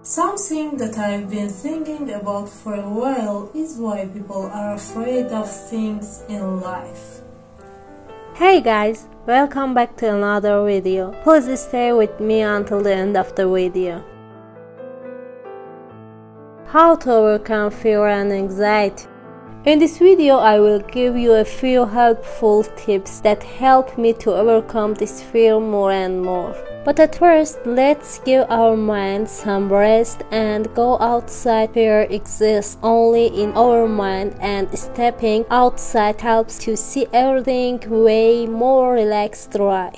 Something that I've been thinking about for a while is why people are afraid of things in life. Hey guys, welcome back to another video. Please stay with me until the end of the video. How to overcome fear and anxiety. In this video, I will give you a few helpful tips that help me to overcome this fear more and more. But at first, let's give our minds some rest and go outside. Fear exists only in our mind, and stepping outside helps to see everything way more relaxed, right?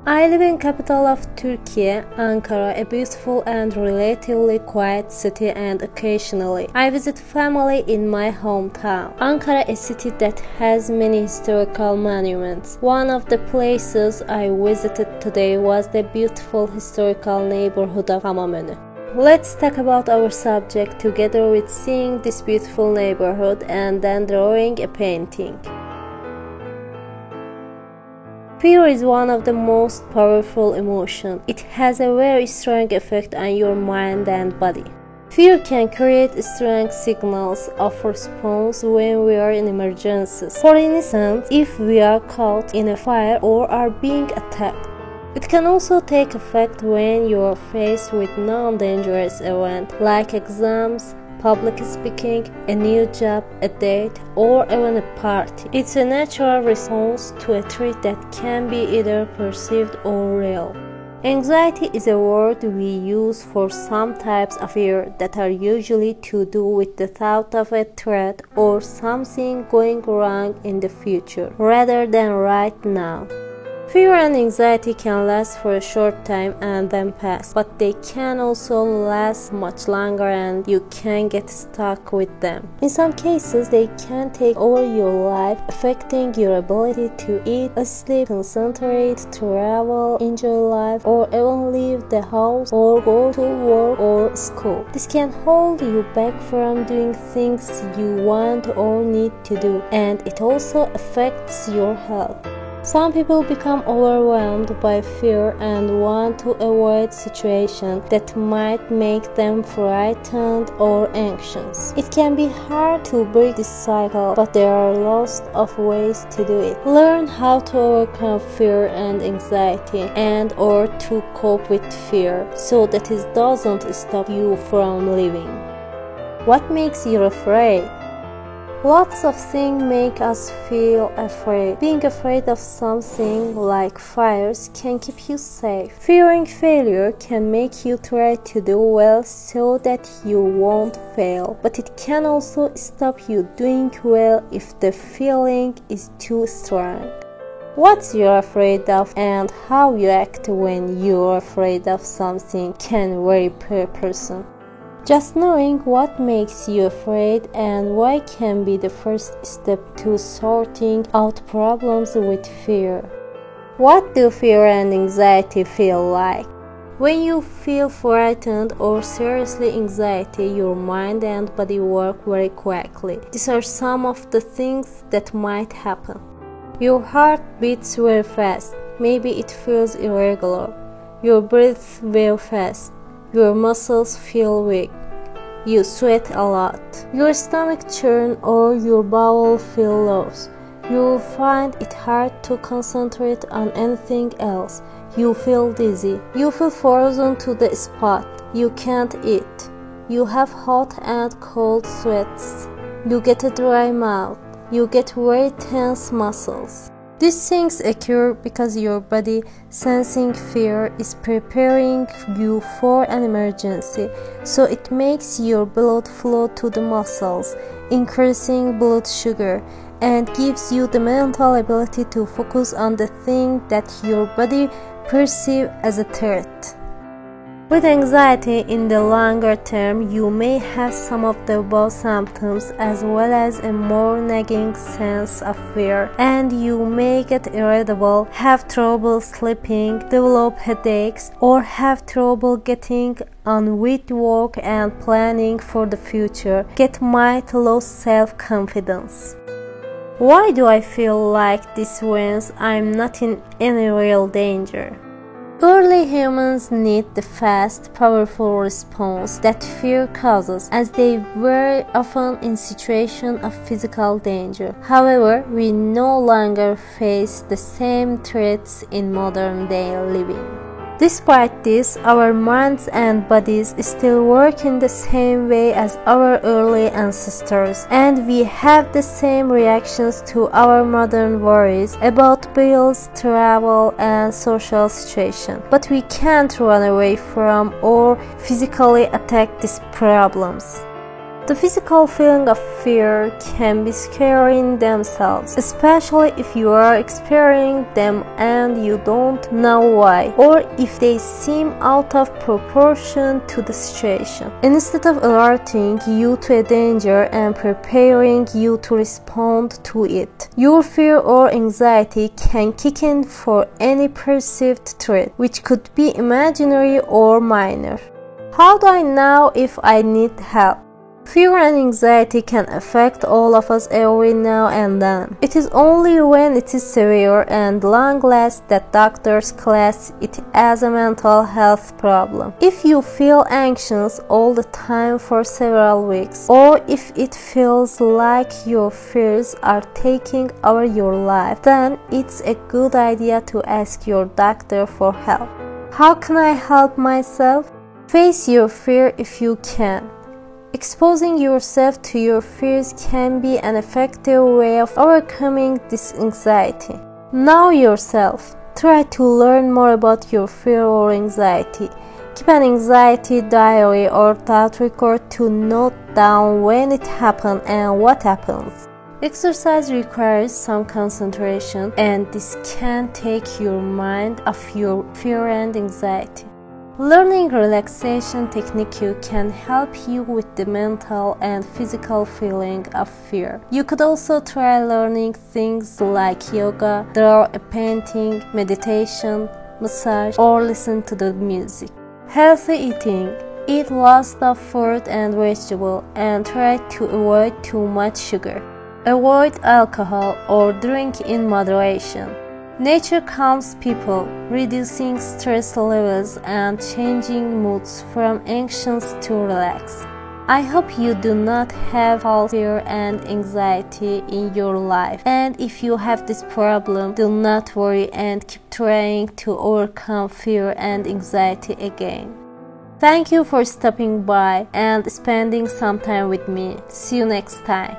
I live in capital of Turkey, Ankara, a beautiful and relatively quiet city, and occasionally I visit family in my hometown. Ankara, a city that has many historical monuments. One of the places I visited today was the beautiful historical neighborhood of Hamamönü. Let's talk about our subject together with seeing this beautiful neighborhood and then drawing a painting. Fear is one of the most powerful emotions. It has a very strong effect on your mind and body. Fear can create strong signals of response when we are in emergencies. For instance, if we are caught in a fire or are being attacked. It can also take effect when you are faced with non-dangerous events like exams, public speaking, a new job, a date, or even a party. It's a natural response to a threat that can be either perceived or real. Anxiety is a word we use for some types of fear that are usually to do with the thought of a threat or something going wrong in the future, rather than right now. Fear and anxiety can last for a short time and then pass, but they can also last much longer and you can get stuck with them. In some cases, they can take over your life, affecting your ability to eat, sleep, concentrate, travel, enjoy life, or even leave the house or go to work or school. This can hold you back from doing things you want or need to do, and it also affects your health. Some people become overwhelmed by fear and want to avoid situations that might make them frightened or anxious. It can be hard to break this cycle, but there are lots of ways to do it. Learn how to overcome fear and anxiety and/or to cope with fear so that it doesn't stop you from living. What makes you afraid? Lots of things make us feel afraid. Being afraid of something like fires can keep you safe. Fearing failure can make you try to do well so that you won't fail. But it can also stop you doing well if the feeling is too strong. What you're afraid of and how you act when you're afraid of something can vary per person. Just knowing what makes you afraid and why can be the first step to sorting out problems with fear. What do fear and anxiety feel like? When you feel frightened or seriously anxiety, your mind and body work very quickly. These are some of the things that might happen. Your heart beats very fast. Maybe it feels irregular. Your breath very fast. Your muscles feel weak. You sweat a lot. Your stomach churn or your bowel feel loose. You find it hard to concentrate on anything else. You feel dizzy. You feel frozen to the spot. You can't eat. You have hot and cold sweats. You get a dry mouth. You get very tense muscles. These things occur because your body, sensing fear, is preparing you for an emergency, so it makes your blood flow to the muscles, increasing blood sugar, and gives you the mental ability to focus on the thing that your body perceives as a threat. With anxiety in the longer term, you may have some of the above symptoms as well as a more nagging sense of fear, and you may get irritable, have trouble sleeping, develop headaches, or have trouble getting on with work and planning for the future, might lose self-confidence. Why do I feel like this when I'm not in any real danger? Early humans need the fast, powerful response that fear causes, as they were often in situations of physical danger. However, we no longer face the same threats in modern-day living. Despite this, our minds and bodies still work in the same way as our early ancestors, and we have the same reactions to our modern worries about bills, travel, and social situation. But we can't run away from or physically attack these problems. The physical feeling of fear can be scary in themselves, especially if you are experiencing them and you don't know why, or if they seem out of proportion to the situation. Instead of alerting you to a danger and preparing you to respond to it, your fear or anxiety can kick in for any perceived threat, which could be imaginary or minor. How do I know if I need help? Fear and anxiety can affect all of us every now and then. It is only when it is severe and long-lasting that doctors class it as a mental health problem. If you feel anxious all the time for several weeks, or if it feels like your fears are taking over your life, then it's a good idea to ask your doctor for help. How can I help myself? Face your fear if you can. Exposing yourself to your fears can be an effective way of overcoming this anxiety. Know yourself. Try to learn more about your fear or anxiety. Keep an anxiety diary or thought record to note down when it happened and what happens. Exercise requires some concentration, and this can take your mind off your fear and anxiety. Learning relaxation technique can help you with the mental and physical feeling of fear. You could also try learning things like yoga, draw a painting, meditation, massage, or listen to the music. Healthy eating. Eat lots of fruit and vegetable and try to avoid too much sugar. Avoid alcohol or drink in moderation. Nature calms people, reducing stress levels and changing moods from anxious to relaxed. I hope you do not have fear and anxiety in your life. And if you have this problem, do not worry and keep trying to overcome fear and anxiety again. Thank you for stopping by and spending some time with me. See you next time.